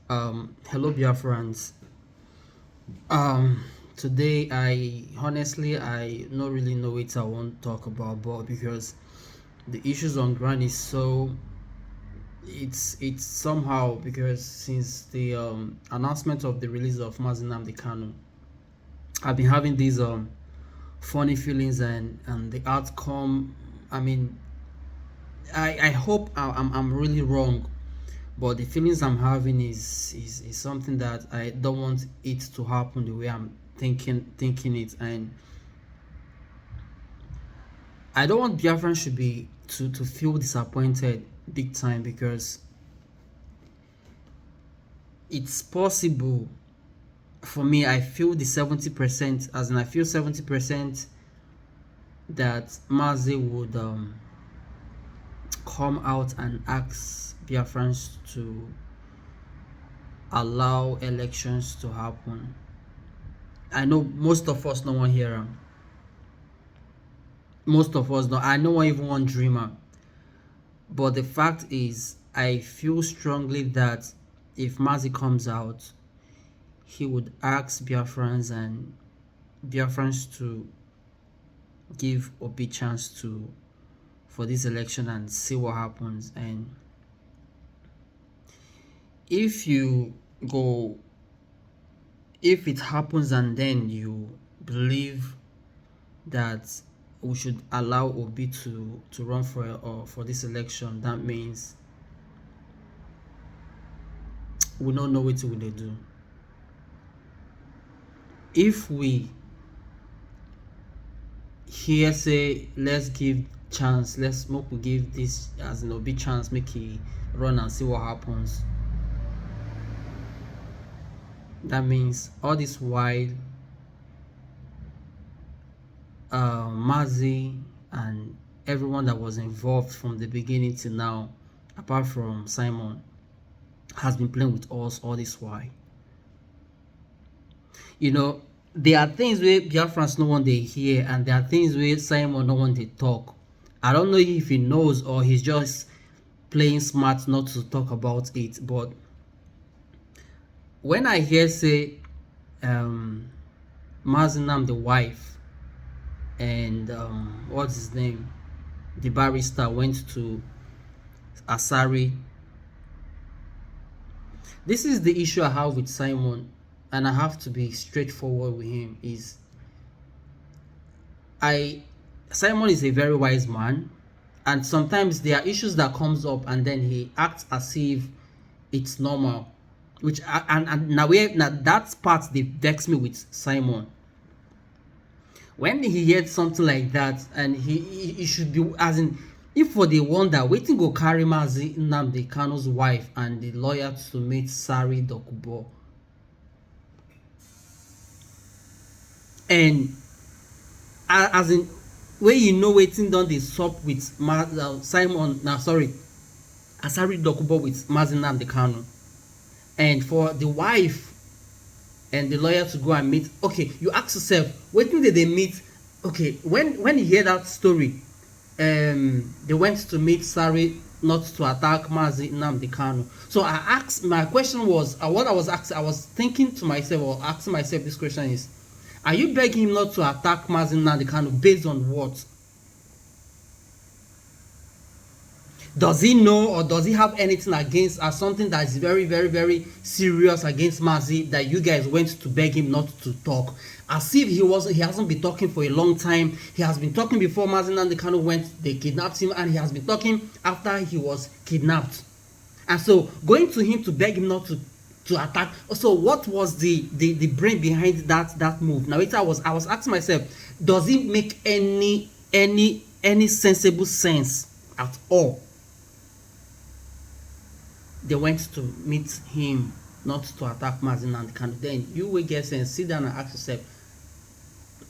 Hello, Biafrans. Um, Today I don't really know what I want to talk about, but because the issues on ground is it's somehow because since the announcement of the release of Mazi Nnamdi Kanu, I've been having these funny feelings and the outcome. I mean, I hope I'm really wrong, but the feelings I'm having is something that I don't want it to happen the way I'm thinking it, and I don't want Biafran should be to feel disappointed big time because it's possible for me. I feel the 70%, as in I feel 70% that Mazi would come out and ask Biafrans to allow elections to happen. I know most of us no one hear him. Most of us don't. I know even one dreamer. But the fact is, I feel strongly that if Mazi comes out, he would ask Biafrans to give Obi chance to for this election and see what happens. And if you go, if it happens and then you believe that we should allow Obi to run for this election, that means we don't know what we will do. If we here say let's give chance, let's make we give this as an Obi chance, make he run and see what happens, that means all this while Mazi and everyone that was involved from the beginning till now, apart from Simon, has been playing with us all this while. You know, there are things where Biafrans no one they hear, and there are things where Simon no one they talk. I don't know if he knows or he's just playing smart not to talk about it. But when I hear say Mazinam the wife and what's his name, the barrister went to Asari. This is the issue I have with Simon, and I have to be straightforward with him. Is I Simon is a very wise man, and sometimes there are issues that comes up, and then he acts as if it's normal, which and now that part they vex me with Simon. When he heard something like that, and he should be as in, if for the wonder waiting go carry Mazi Nnamdi Kanu's wife and the lawyer to meet Sari Dokubo, and as in where you know waiting done the swap with Simon, now sorry, Asari Dokubo with Mazi Nnamdi Kanu, and for the wife and the lawyer to go and meet. Okay, you ask yourself, waiting did they meet? Okay, when you hear that story, they went to meet Sari not to attack Mazi Nnamdi Kanu. So I asked, my question was, what I was asking, I was thinking to myself or asking myself this question is, are you begging him not to attack Mazi Nnamdi Kanu based on what? Does he know or does he have anything against as something that is very very very serious against Mazi that you guys went to beg him not to talk, as if he hasn't been talking for a long time? He has been talking before Mazi and the Kanu went, they kidnapped him, and he has been talking after he was kidnapped. And so going to him to beg him not to attack. So what was the brain behind that move? Now I was asking myself, does it make any sensible sense at all? They went to meet him not to attack Mazin and Kanu. Then you will get sense, sit down and ask yourself,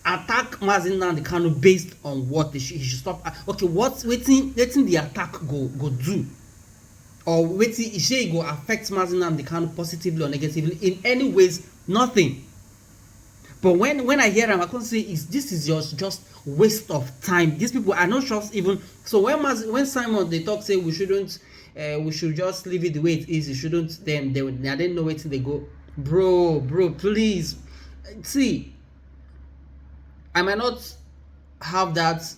attack Mazin and Kanu based on what? He should stop. Okay, what's waiting the attack go do? Or waiting is it go affect Mazin and Kanu positively or negatively? In any ways, nothing. But when I hear them, I can't say this is just waste of time. These people are not sure even. So when Simon they talk say we shouldn't we should just leave it the way it is. You shouldn't. Them they didn't know where they go. Bro, please. See, I might not have that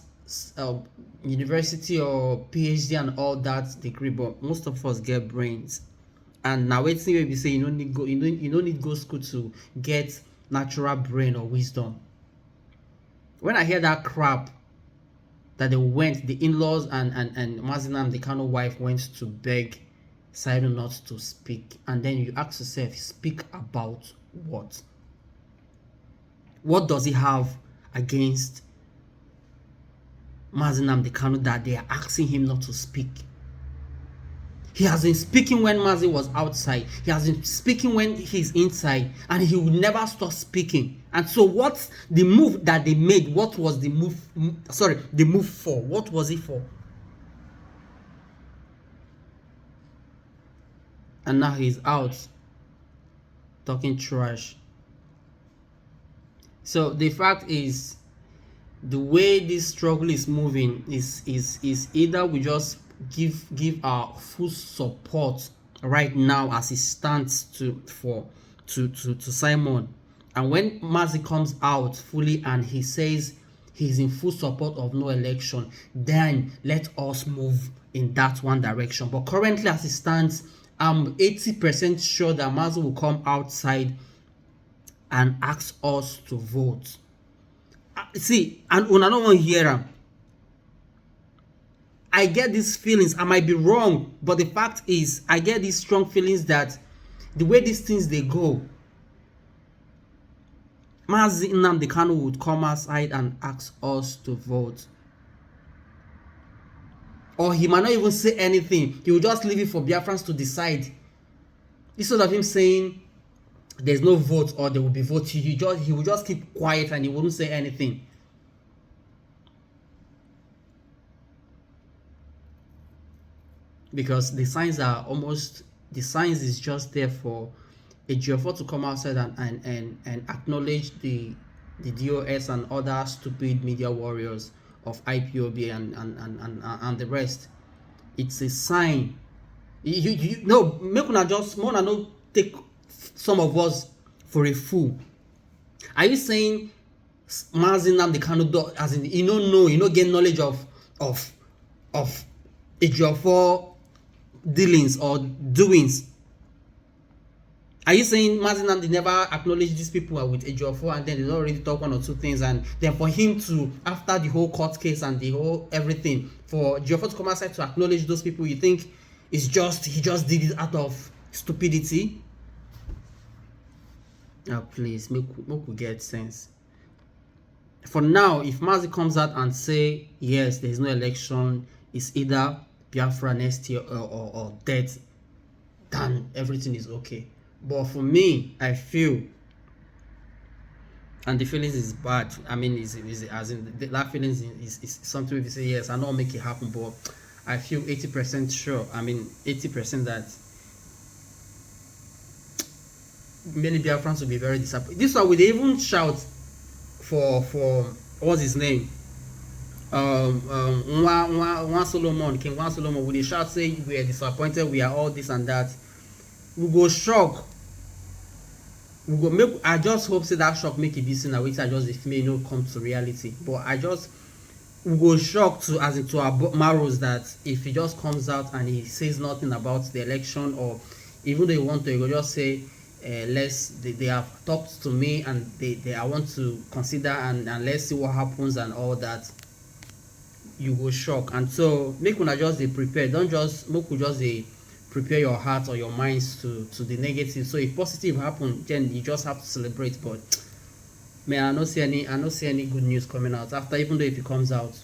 uh, university or PhD and all that degree, but most of us get brains. And now wetin wey be say you don't need go school to get natural brain or wisdom. When I hear that crap that the in-laws and Mazi Nnamdi Kanu wife went to beg Saidu not to speak, and then you ask yourself, speak about what? What does he have against Mazi Nnamdi Kanu that they are asking him not to speak? He has been speaking when Mazi was outside. He has been speaking when he's inside, and he will never stop speaking. And so, what's the move that they made? What was the move? The move for? What was it for? And now he's out talking trash. So the fact is, the way this struggle is moving is either we just give our full support right now as it stands to Simon, and when Mazi comes out fully and he says he's in full support of no election, then let us move in that one direction. But currently as it stands, I'm 80% sure that Mazi will come outside and ask us to vote. See, and una no wan hear am. I get these feelings. I might be wrong, but the fact is, I get these strong feelings that the way these things they go, Mazi Nnamdi Kanu would come outside and ask us to vote. Or he might not even say anything. He will just leave it for Biafrans to decide. Instead of him saying there's no vote or there will be vote, he will just keep quiet and he wouldn't say anything. Because the signs is just there for Ejiofor to come outside and acknowledge the DOS and other stupid media warriors of IPOB and the rest. It's a sign. You no, make una just more no take some of us for a fool. Are you saying Mazi Nnamdi Kanu as in you don't know, you don't get knowledge of Ejiofor dealings or doings? Are you saying Mazi Nnamdi never acknowledged these people are with Ejiofor and then they don't already talk one or two things, and then for him to, after the whole court case and the whole everything, for Ejiofor to come outside to acknowledge those people, you think it's just he just did it out of stupidity? Oh, please, make we get sense. For now, if Mazi comes out and say yes, there is no election, it's either Biafra next year or death, then everything is okay. But for me, I feel, and the feelings is bad. I mean, is as in that feelings is something we say yes, I know make it happen, but I feel 80% sure. I mean, 80% that many Biafrans will be very disappointed. This one, would they even shout for what's his name? Nwa Solomon, King Nwa Solomon, would they shout say we are disappointed, we are all this and that? We go shock. We go make. I just hope say that shock make it be seen that which I just if may not come to reality. But I just we go shock to as into our marrows that if he just comes out and he says nothing about the election, or even though he want to, he go just say they have talked to me and they I want to consider and let's see what happens and all that. You go shock. And so make una just dey prepare. Don't just make you just dey prepare your heart or your minds to the negative. So if positive happen, then you just have to celebrate. But man, I don't see any good news coming out after, even though if it comes out.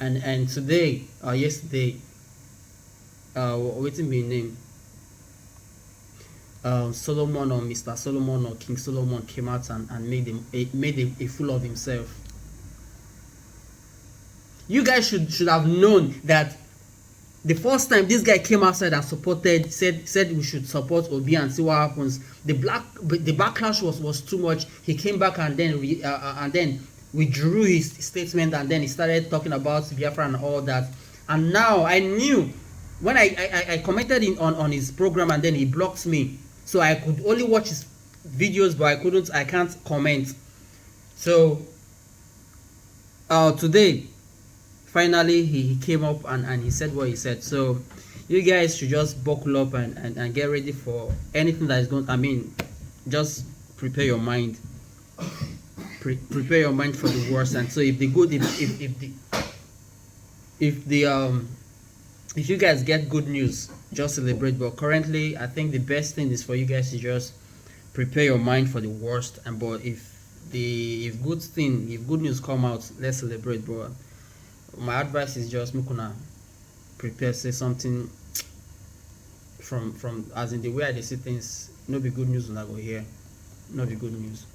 And today or yesterday, waiting be name. Solomon or Mr. Solomon or King Solomon came out and made a fool of himself. You guys should have known that the first time this guy came outside and supported, said we should support Obi and see what happens. The backlash was too much. He came back and then withdrew his statement, and then he started talking about Biafra and all that. And now I knew when I commented on his program, and then he blocked me, so I could only watch his videos, but I can't comment. So today finally he came up and he said what he said. So you guys should just buckle up and get ready for anything that is going, I mean, just prepare your mind. Prepare your mind for the worst. And so if the good, if the if you guys get good news, just celebrate. But currently I think the best thing is for you guys to just prepare your mind for the worst. And but if good news come out, let's celebrate. But my advice is just make una prepare, say something from as in the way I dey see things, no be good news una go hear, no be good news.